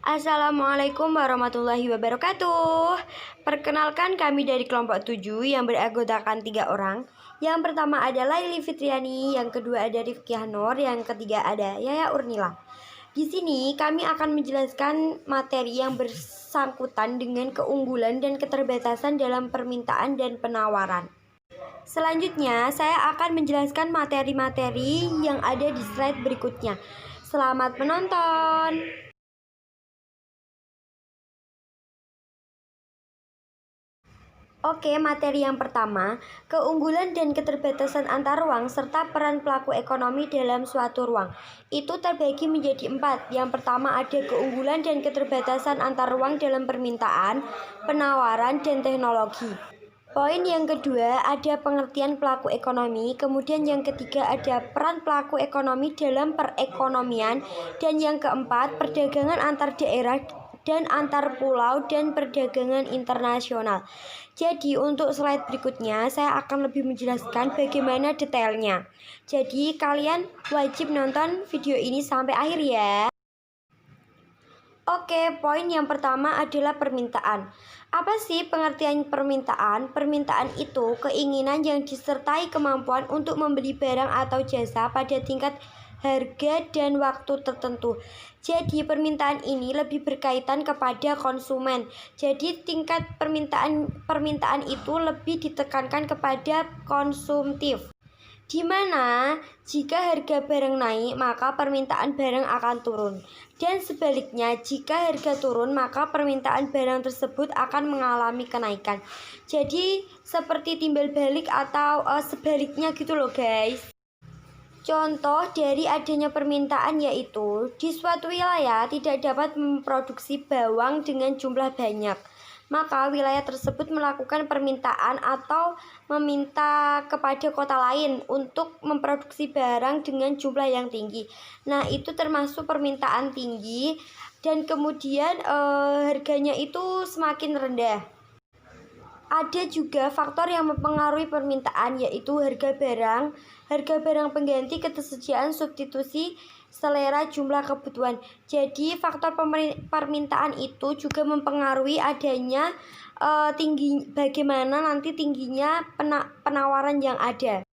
Assalamualaikum warahmatullahi wabarakatuh. Perkenalkan, kami dari kelompok 7 yang beranggotakan 3 orang. Yang pertama ada Laili Fitriani, yang kedua ada Rifki Nur, yang ketiga ada Yaya Urnila. Di sini kami akan menjelaskan materi yang bersangkutan dengan keunggulan dan keterbatasan dalam permintaan dan penawaran. Selanjutnya, saya akan menjelaskan materi-materi yang ada di slide berikutnya. Selamat menonton. Oke, materi yang pertama, keunggulan dan keterbatasan antar ruang serta peran pelaku ekonomi dalam suatu ruang. Itu terbagi menjadi 4. Yang pertama ada keunggulan dan keterbatasan antar ruang dalam permintaan, penawaran, dan teknologi. Poin yang kedua ada pengertian pelaku ekonomi, kemudian yang ketiga ada peran pelaku ekonomi dalam perekonomian, dan yang keempat perdagangan antar daerah dan antar pulau dan perdagangan internasional. Jadi untuk slide berikutnya saya akan lebih menjelaskan bagaimana detailnya. Jadi kalian wajib nonton video ini sampai akhir ya. Oke, poin yang pertama adalah permintaan. Apa sih pengertian permintaan? Permintaan itu keinginan yang disertai kemampuan untuk membeli barang atau jasa pada tingkat harga dan waktu tertentu. Jadi permintaan ini lebih berkaitan kepada konsumen. Jadi tingkat permintaan itu lebih ditekankan kepada konsumtif. Di mana jika harga barang naik, maka permintaan barang akan turun. Dan sebaliknya, jika harga turun, maka permintaan barang tersebut akan mengalami kenaikan. Jadi seperti timbal balik atau sebaliknya gitu loh guys. Contoh dari adanya permintaan yaitu di suatu wilayah tidak dapat memproduksi bawang dengan jumlah banyak, maka wilayah tersebut melakukan permintaan atau meminta kepada kota lain untuk memproduksi barang dengan jumlah yang tinggi. Nah, itu termasuk permintaan tinggi dan kemudian harganya itu semakin rendah. Ada juga faktor yang mempengaruhi permintaan yaitu harga barang pengganti, ketersediaan, substitusi, selera, jumlah kebutuhan. Jadi faktor permintaan itu juga mempengaruhi adanya bagaimana nanti tingginya penawaran yang ada.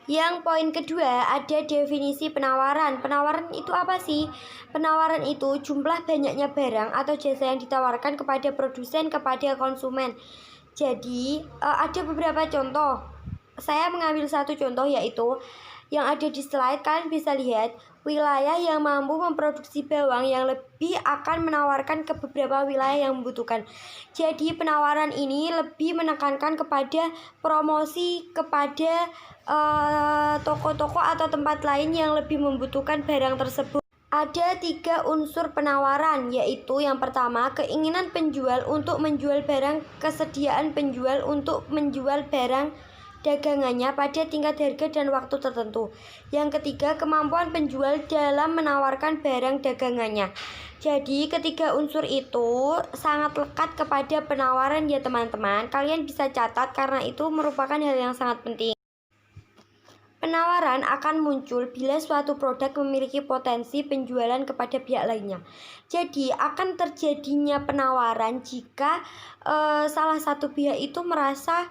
Yang poin kedua ada definisi penawaran. Penawaran itu apa sih? Penawaran itu jumlah banyaknya barang atau jasa yang ditawarkan kepada produsen kepada konsumen. Jadi ada beberapa contoh. Saya mengambil satu contoh yaitu yang ada di slide. Kalian bisa lihat wilayah yang mampu memproduksi bawang yang lebih akan menawarkan ke beberapa wilayah yang membutuhkan. Jadi penawaran ini lebih menekankan kepada promosi kepada toko-toko atau tempat lain yang lebih membutuhkan barang tersebut. Ada 3 unsur penawaran, yaitu yang pertama keinginan penjual untuk menjual barang, kesediaan penjual untuk menjual barang dagangannya pada tingkat harga dan waktu tertentu. Yang ketiga kemampuan penjual dalam menawarkan barang dagangannya. Jadi ketiga unsur itu sangat lekat kepada penawaran ya teman-teman. Kalian bisa catat karena itu merupakan hal yang sangat penting. Penawaran akan muncul bila suatu produk memiliki potensi penjualan kepada pihak lainnya. Jadi akan terjadinya penawaran jika salah satu pihak itu merasa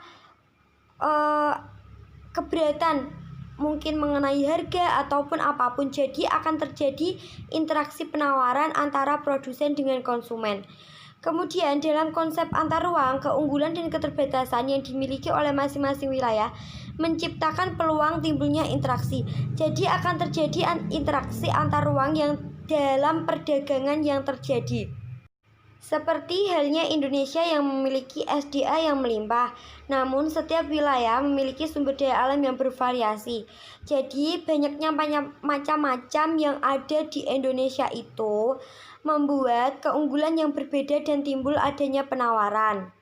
keberatan mungkin mengenai harga ataupun apapun. Jadi akan terjadi interaksi penawaran antara produsen dengan konsumen. Kemudian dalam konsep antar ruang, keunggulan dan keterbatasan yang dimiliki oleh masing-masing wilayah menciptakan peluang timbulnya interaksi. Jadi akan terjadi interaksi antar ruang yang dalam perdagangan yang terjadi. Seperti halnya Indonesia yang memiliki SDA yang melimpah, namun setiap wilayah memiliki sumber daya alam yang bervariasi. Jadi banyaknya macam-macam yang ada di Indonesia itu membuat keunggulan yang berbeda dan timbul adanya penawaran.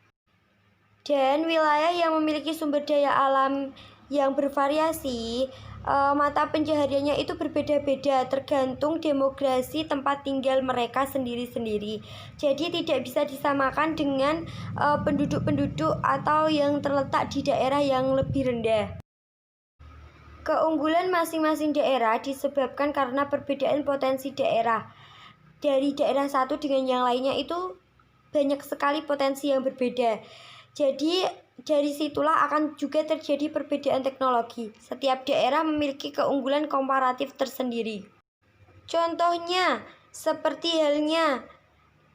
Dan wilayah yang memiliki sumber daya alam yang bervariasi, mata pencahariannya itu berbeda-beda tergantung demografi tempat tinggal mereka sendiri-sendiri. Jadi tidak bisa disamakan dengan penduduk-penduduk atau yang terletak di daerah yang lebih rendah. Keunggulan masing-masing daerah disebabkan karena perbedaan potensi daerah. dari daerah satu dengan yang lainnya itu banyak sekali potensi yang berbeda. Jadi dari situlah akan juga terjadi perbedaan teknologi. Setiap daerah memiliki keunggulan komparatif tersendiri. Contohnya, seperti halnya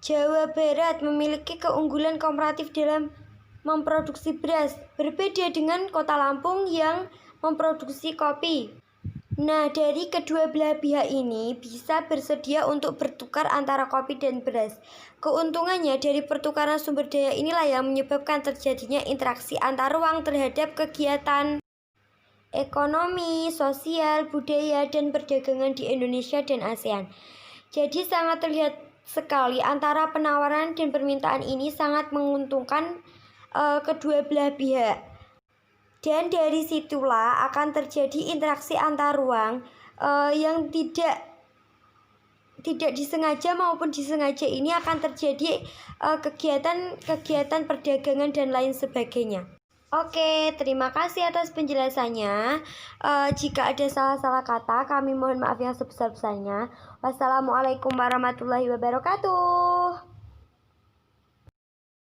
Jawa Barat memiliki keunggulan komparatif dalam memproduksi beras, berbeda dengan Kota Lampung yang memproduksi kopi. Nah, dari kedua belah pihak ini bisa bersedia untuk bertukar antara kopi dan beras. Keuntungannya dari pertukaran sumber daya inilah yang menyebabkan terjadinya interaksi antar ruang terhadap kegiatan ekonomi, sosial, budaya, dan perdagangan di Indonesia dan ASEAN. Jadi sangat terlihat sekali antara penawaran dan permintaan ini sangat menguntungkan kedua belah pihak. Dan dari situlah akan terjadi interaksi antar ruang yang tidak disengaja maupun disengaja. Ini akan terjadi kegiatan perdagangan dan lain sebagainya. Oke, terima kasih atas penjelasannya. Jika ada salah-salah kata, kami mohon maaf yang sebesar-besarnya. Wassalamualaikum warahmatullahi wabarakatuh.